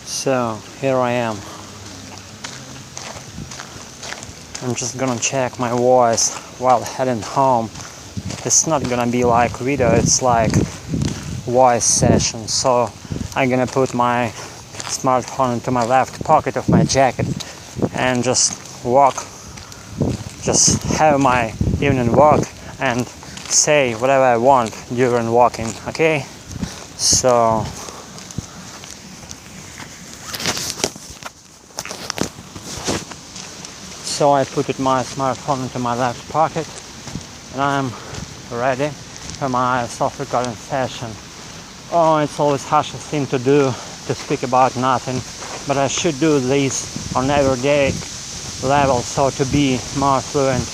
So here I am. I'm just gonna check my voice while heading home. It's not gonna be like video, it's like voice session. So I'm gonna put my smartphone into my left pocket of my jacket and just walk, just have my evening walk and say whatever I want during walking, okay? So I put my smartphone into my left pocket and I'm ready for my self-recording session. Oh, it's always harshest thing to do, to speak about nothing, but I should do this on everyday level so to be more fluent.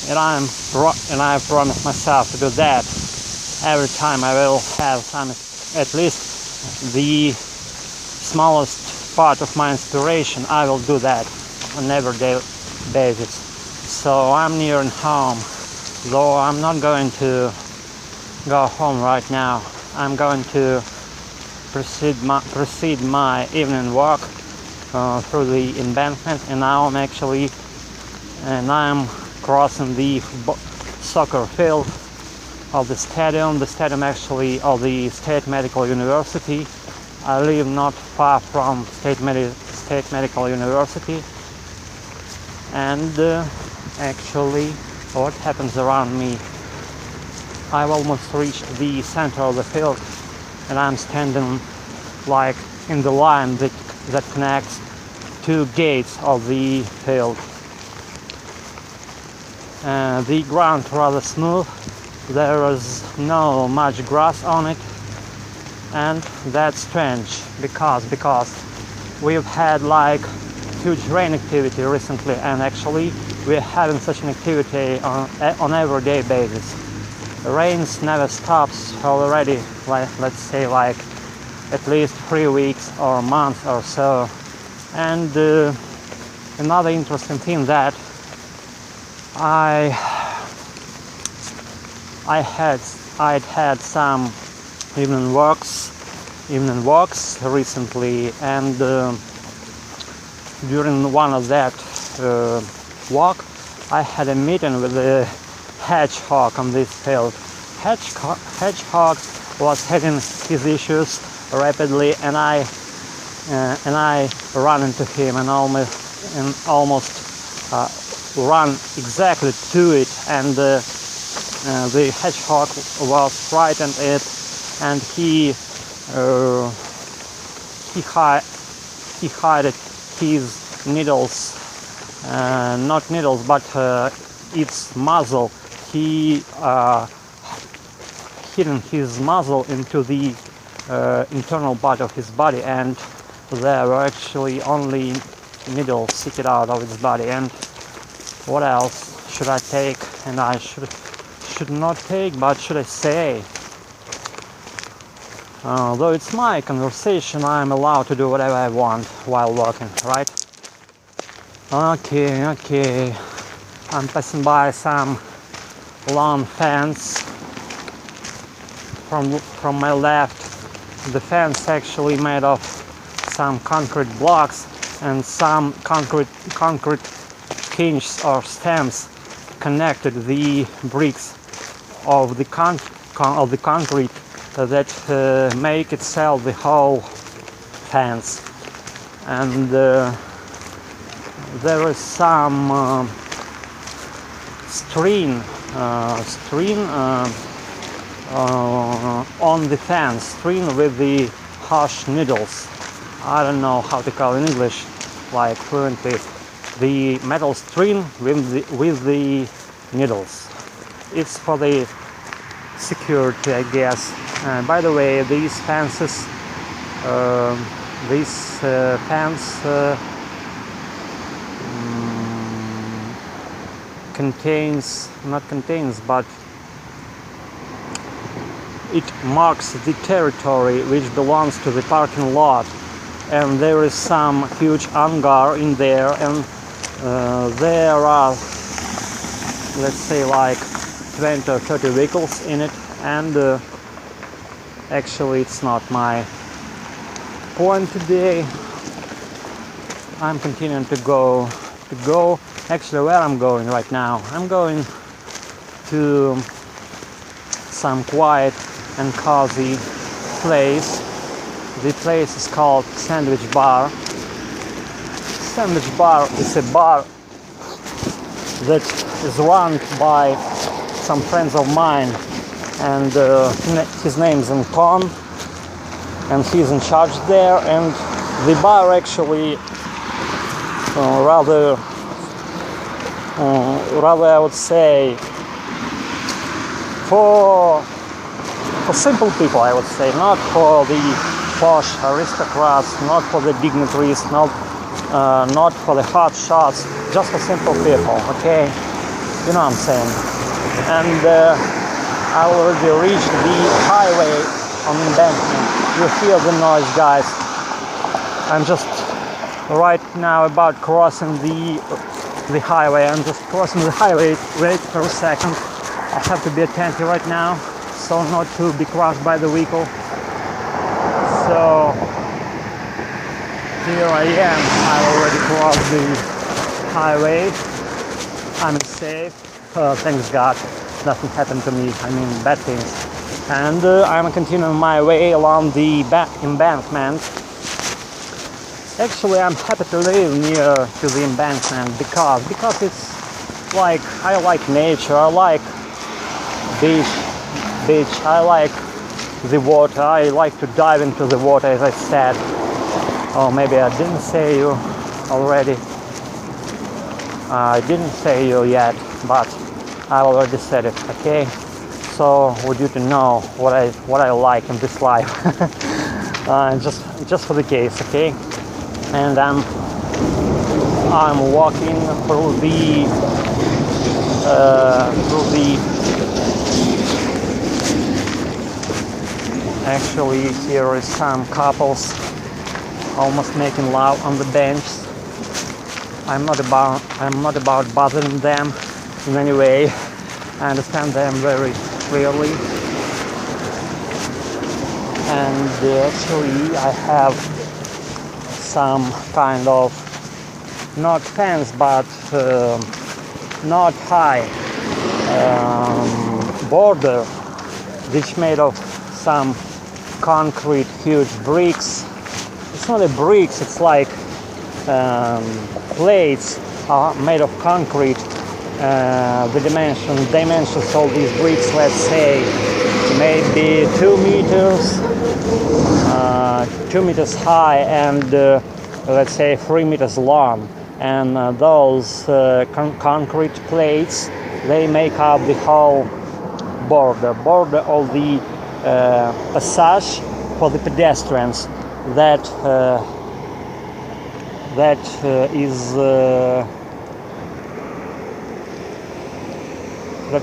And I promised myself to do that. Every time I will have some, at least the smallest part of my inspiration, I will do that on everyday basis. So I'm nearing home, though I'm not going to go home right now. I'm going to proceed my evening walk through the embankment, and now I'm crossing the soccer field of the stadium actually of the State Medical University. I live not far from State Medical University, and actually what happens around me, I've almost reached the center of the field and I'm standing like in the line that connects two gates of the field. The ground rather smooth, there is no much grass on it, and that's strange because we've had like huge rain activity recently, and actually we're having such an activity on everyday basis. The rains never stops already, like let's say like at least 3 weeks or a month or so. And another interesting thing that I'd had some evening walks recently, and during one of that walk I had a meeting with a hedgehog on this field. Hedgehog was having his issues rapidly, and I ran into him and almost run exactly to it, and the hedgehog was frightened and he hid his needles, not needles but its muzzle. He hidden his muzzle into the internal part of his body, and there were actually only needles sticking out of his body. And what else should I take, and I should not take, but should I say? Though it's my conversation, I'm allowed to do whatever I want while walking, right? Okay. I'm passing by some lawn fence. From my left, the fence actually made of some concrete blocks and some concrete hinges or stems connected the bricks of the concrete that make itself the whole fence. And there is some string on the fence, string with the harsh needles. I don't know how to call in English like fluently. The metal string with the needles. It's for the security, I guess. By the way, these fences, but it marks the territory which belongs to the parking lot, and there is some huge hangar in there, and there are, let's say, like 20 or 30 vehicles in it, and actually it's not my point today. I'm continuing to go. Actually, where I'm going right now? I'm going to some quiet and cozy place. The place is called Sandwich Bar. Sandwich Bar is a bar that is run by some friends of mine, and his name is Anton, and he's in charge there. And the bar actually rather I would say for simple people, I would say, not for the posh aristocrats, not for the dignitaries, not for the hot shots, just for simple people, okay? You know what I'm saying? And I already reached the highway on embankment. You hear the noise, guys. I'm just right now about crossing the highway. I'm just crossing the highway. Wait for a second. I have to be attentive right now, so not to be crushed by the vehicle. So here I am. I already crossed the highway. I'm safe. Thanks God, nothing happened to me. I mean, bad things. And I'm continuing my way along the embankment. Actually, I'm happy to live near to the embankment because it's like, I like nature. I like beach. I like the water. I like to dive into the water, as I said. Oh, maybe I didn't say you already. I didn't say you yet, but I already said it. Okay, so would you to know what I like in this life? Just for the case, okay? And I'm walking through the actually here is some couples almost making love on the bench. I'm not about bothering them in any way. I understand them very clearly. And actually I have some kind of, not fence, but not high border, which made of some concrete huge bricks. It's not a bricks, it's like plates are made of concrete. The dimensions of these bricks, let's say maybe 2 meters high and let's say 3 meters long. And those concrete plates, they make up the whole border of the passage for the pedestrians that's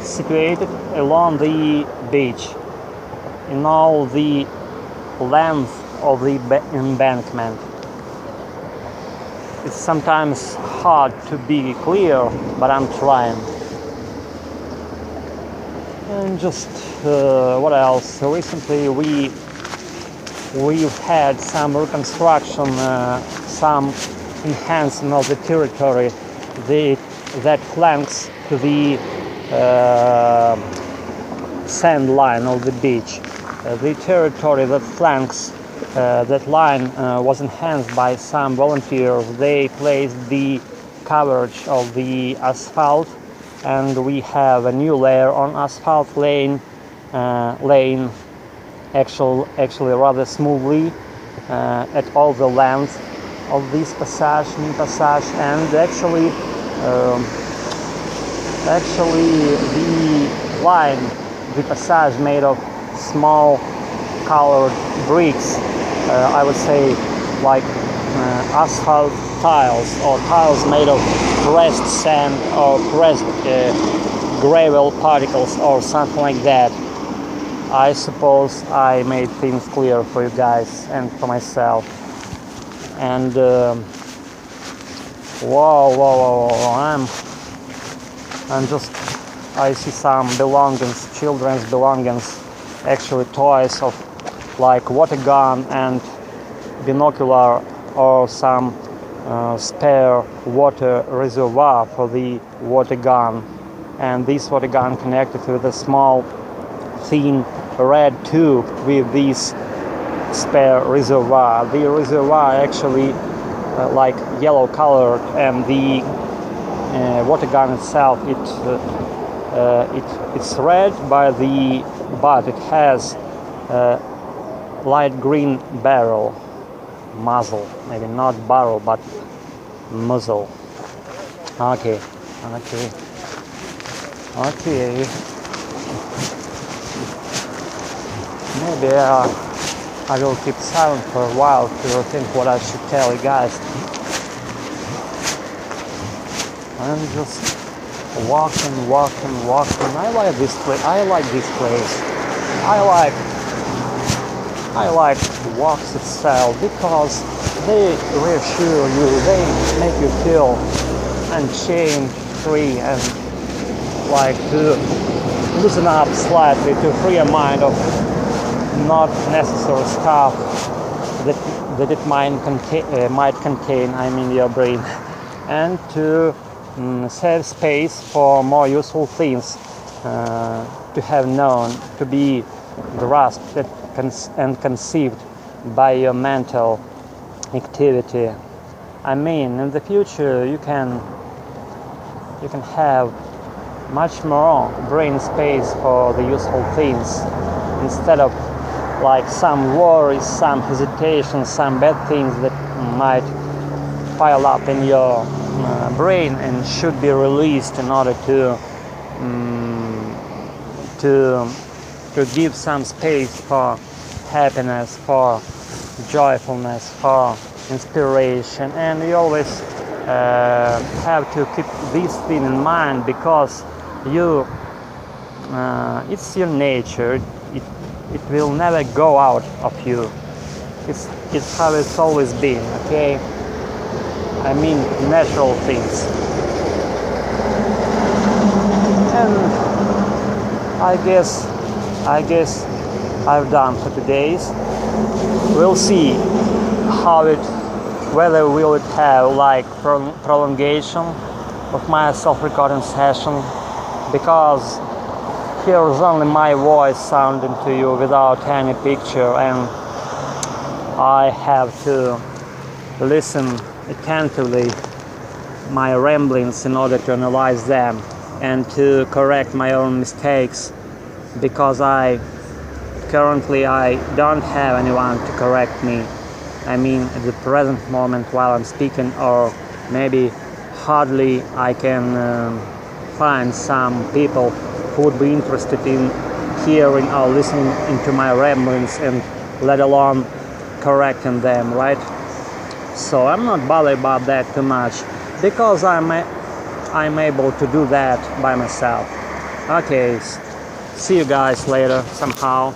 situated along the beach in all the length of the embankment. It's sometimes hard to be clear, but I'm trying. And just what else? Recently we've had some reconstruction, some enhancement of the territory that flanks to the sand line of the beach. The territory that flanks that line was enhanced by some volunteers. They placed the coverage of the asphalt, and we have a new layer on asphalt lane actually rather smoothly at all the length of this new passage. And actually the line, the passage made of small colored bricks, I would say like asphalt tiles, or tiles made of pressed sand or pressed gravel particles or something like that. I suppose I made things clear for you guys and for myself. And I see some belongings, children's belongings, actually toys of like water gun and binocular or some spare water reservoir for the water gun, and this water gun connected with a small thin red tube with this spare reservoir. The reservoir actually like yellow colored, and the water gun itself it's red but it has light green barrel, muzzle, maybe not barrel but muzzle. Okay. Maybe I will keep silent for a while to think what I should tell you guys. I'm just walking. I like this place. I like walks itself because they reassure you, they make you feel unchained, free, and like to loosen up slightly, to free your mind of not necessary stuff that it might contain, I mean your brain, and to save space for more useful things to have known, to be grasped and conceived by your mental activity. I mean, in the future you can have much more brain space for the useful things, instead of like some worries, some hesitations, some bad things that might pile up in your brain and should be released in order to give some space for happiness, for joyfulness, for inspiration. And you always have to keep this thing in mind, because it's your nature. It will never go out of you. It's how it's always been. Okay, I mean natural things. And I guess I've done for today's. We'll see whether will it have like prolongation of my self-recording session, because here is only my voice sounding to you without any picture, and I have to listen attentively my ramblings in order to analyze them and to correct my own mistakes, because currently I don't have anyone to correct me. I mean, at the present moment while I'm speaking, or maybe hardly I can find some people who would be interested in hearing or listening into my ramblings, and let alone correcting them, right? So I'm not bothered about that too much, because I'm able to do that by myself. Okay, see you guys later somehow.